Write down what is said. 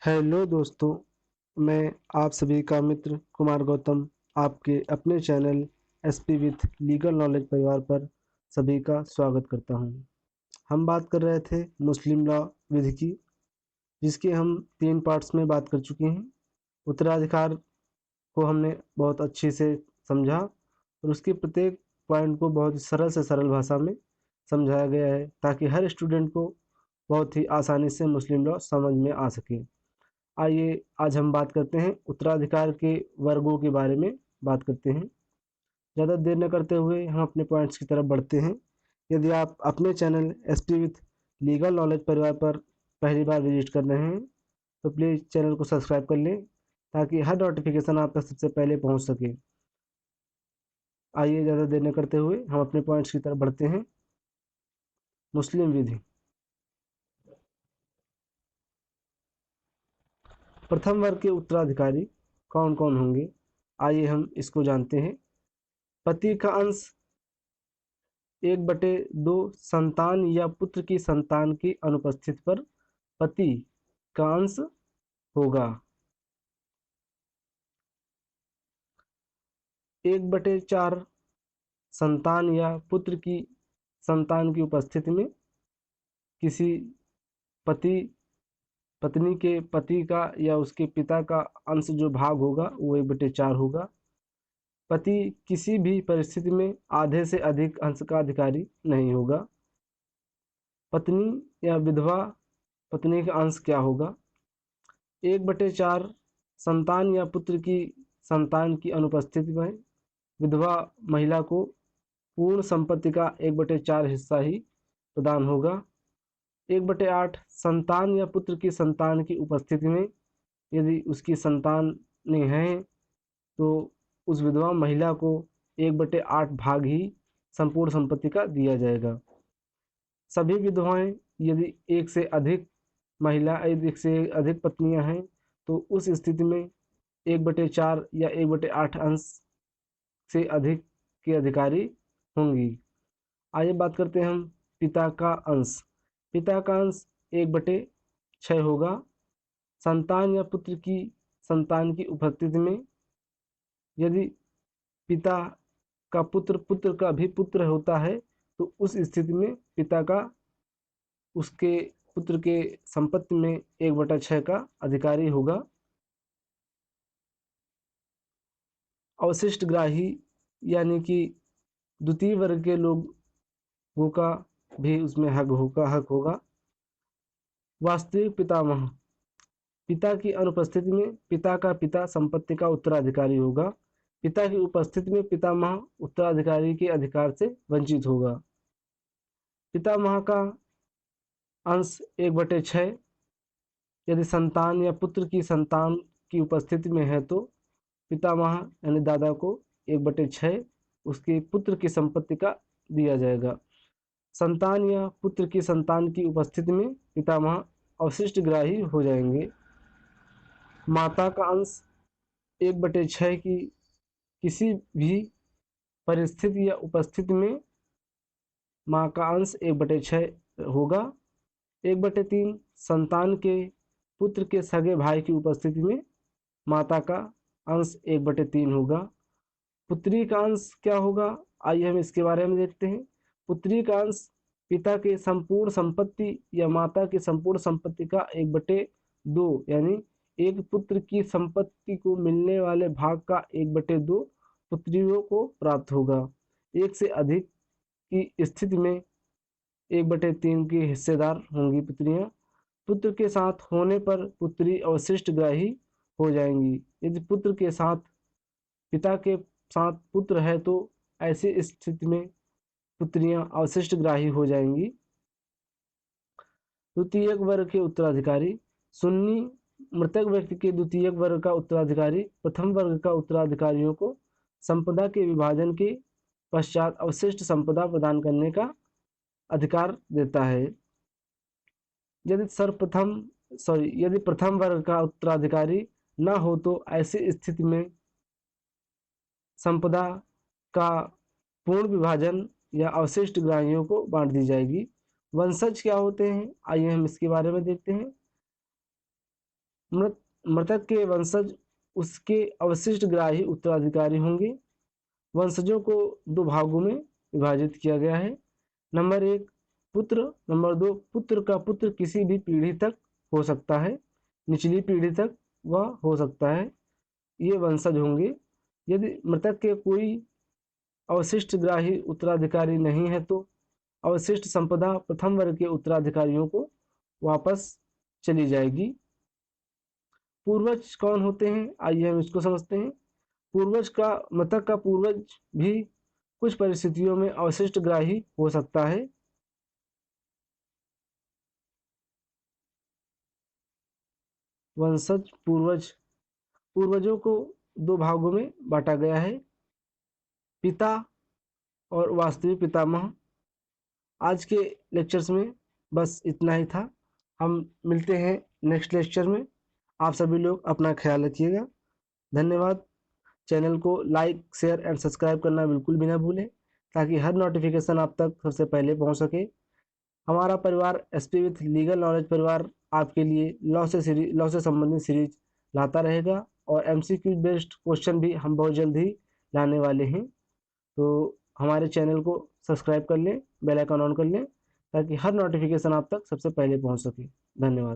Hello दोस्तों, मैं आप सभी का मित्र कुमार गौतम आपके अपने channel SP with legal knowledge परिवार पर सभी का स्वागत करता हूं। हम बात कर रहे थे मुस्लिम लॉ विधि की, जिसके हम 3 पार्ट्स में बात कर चुके हैं। उत्तराधिकार को हमने बहुत अच्छे से समझा और उसके प्रत्येक पॉइंट को बहुत ही सरल से सरल भाषा में समझाया गया है, ताकि हर स्टूडेंट को बहुत ही आसानी से मुस्लिम लॉ समझ में आ सके। आइए आज हम बात करते हैं उत्तराधिकार के वर्गों के बारे में बात करते हैं। ज़्यादा देर न करते हुए हम अपने पॉइंट्स की तरफ बढ़ते हैं। यदि आप अपने channel SP with legal knowledge परिवार पर पहली बार विजिट कर रहे हैं तो प्लीज़ चैनल को सब्सक्राइब कर लें, ताकि हर नोटिफिकेशन आप तक सबसे पहले पहुंच सके। आइए ज़्यादा देर न करते हुए हम अपने पॉइंट्स की तरफ बढ़ते हैं। मुस्लिम विधि। प्रथम वर्ग के उत्तराधिकारी कौन कौन होंगे, आइए हम इसको जानते हैं। पति का अंश 1/2 संतान या पुत्र की संतान की अनुपस्थिति पर पति का अंश होगा। 1/4 संतान या पुत्र की संतान की उपस्थिति में किसी पति पत्नी के पति का या उसके पिता का अंश जो भाग होगा वो 1/4 होगा। पति किसी भी परिस्थिति में आधे से अधिक अंश का अधिकारी नहीं होगा। पत्नी या विधवा पत्नी का अंश क्या होगा? 1/4 संतान या पुत्र की संतान की अनुपस्थिति में विधवा महिला को पूर्ण संपत्ति का 1/4 हिस्सा ही प्रदान होगा। 1/8 संतान या पुत्र की संतान की उपस्थिति में यदि उसकी संतानें हैं तो उस विधवा महिला को 1/8 भाग ही संपूर्ण संपत्ति का दिया जाएगा। सभी विधवाएं यदि एक से अधिक पत्नियां हैं तो उस स्थिति में 1/4 या 1/8 अंश से अधिक के अधिकारी होंगी। आइए बात करते हैं हम पिता का अंश। पिता का अंश 1/6 होगा। संतान या पुत्र की संतान की उपस्थिति में यदि पिता का पुत्र का भी पुत्र होता है तो उस स्थिति में पिता का उसके पुत्र के संपत्ति में 1/6 का अधिकारी होगा। अवशिष्ट ग्राही यानी कि द्वितीय वर्ग के लोगों का भी उसमें हक होगा। वास्तविक पितामह। पिता की अनुपस्थिति में पिता का पिता संपत्ति का उत्तराधिकारी होगा। पिता की उपस्थिति में पितामह उत्तराधिकारी के अधिकार से वंचित होगा। पितामह का अंश 1/6 यदि संतान या पुत्र की संतान की उपस्थिति में है तो पितामह यानी दादा को 1/6 उसके पुत्र की संपत्ति का दिया जाएगा। संतान या पुत्र की संतान की उपस्थिति में पितामह अवशिष्ट ग्राही हो जाएंगे। माता का अंश 1/6 की किसी भी परिस्थिति या उपस्थिति में माँ का अंश 1/6 होगा। 1/3 संतान के पुत्र के सगे भाई की उपस्थिति में माता का अंश 1/3 होगा। पुत्री का अंश क्या होगा, आइए हम इसके बारे में देखते हैं। पुत्री का अंश पिता के संपूर्ण संपत्ति या माता की संपूर्ण संपत्ति का 1/2 यानी एक पुत्र की संपत्ति को मिलने वाले भाग का 1/2 पुत्रियों को प्राप्त होगा। एक से अधिक की स्थिति में 1/3 की हिस्सेदार होंगी पुत्रियां। पुत्र के साथ होने पर पुत्री अवशिष्ट ग्राही हो जाएंगी। यदि पुत्र के साथ पिता के साथ पुत्र है तो ऐसी स्थिति में पुत्रियां अवशिष्ट ग्राही हो जाएंगी। द्वितीयक वर्ग के उत्तराधिकारी। सुन्नी मृतक व्यक्ति के द्वितीयक वर्ग का उत्तराधिकारी प्रथम वर्ग का उत्तराधिकारियों को संपदा के विभाजन के पश्चात अवशिष्ट संपदा प्रदान करने का अधिकार देता है। यदि प्रथम वर्ग का उत्तराधिकारी न हो तो ऐसी स्थिति में संपदा का पूर्ण विभाजन या अवशिष्ट ग्राहियों को बांट दी जाएगी। वंशज क्या होते हैं, आइए हम इसके बारे में देखते हैं। मृतक के वंशज उसके अवशिष्ट ग्राही उत्तराधिकारी होंगे। वंशजों को दो भागों में विभाजित किया गया है। नंबर 1 पुत्र, नंबर 2 पुत्र का पुत्र किसी भी पीढ़ी तक हो सकता है, निचली पीढ़ी तक वह हो सकता है, ये वंशज होंगे। यदि मृतक के कोई अवशिष्ट ग्राही उत्तराधिकारी नहीं है तो अवशिष्ट संपदा प्रथम वर्ग के उत्तराधिकारियों को वापस चली जाएगी। पूर्वज कौन होते हैं, आइए हम इसको समझते हैं। मृतक का पूर्वज भी कुछ परिस्थितियों में अवशिष्ट ग्राही हो सकता है। वंशज पूर्वजों को दो भागों में बांटा गया है, पिता और वास्तविक पितामह। आज के लेक्चर्स में बस इतना ही था। हम मिलते हैं नेक्स्ट लेक्चर में। आप सभी लोग अपना ख्याल रखिएगा। धन्यवाद। चैनल को लाइक, शेयर एंड सब्सक्राइब करना बिल्कुल भी ना भूलें, ताकि हर नोटिफिकेशन आप तक सबसे पहले पहुंच सके। हमारा परिवार एसपी विथ लीगल नॉलेज परिवार आपके लिए लॉ से संबंधित सीरीज लाता रहेगा, और एमसीक्यू बेस्ड क्वेश्चन भी हम बहुत जल्द ही लाने वाले हैं। तो हमारे चैनल को सब्सक्राइब कर लें, बेल आइकन ऑन कर लें, ताकि हर नोटिफिकेशन आप तक सबसे पहले पहुंच सके। धन्यवाद।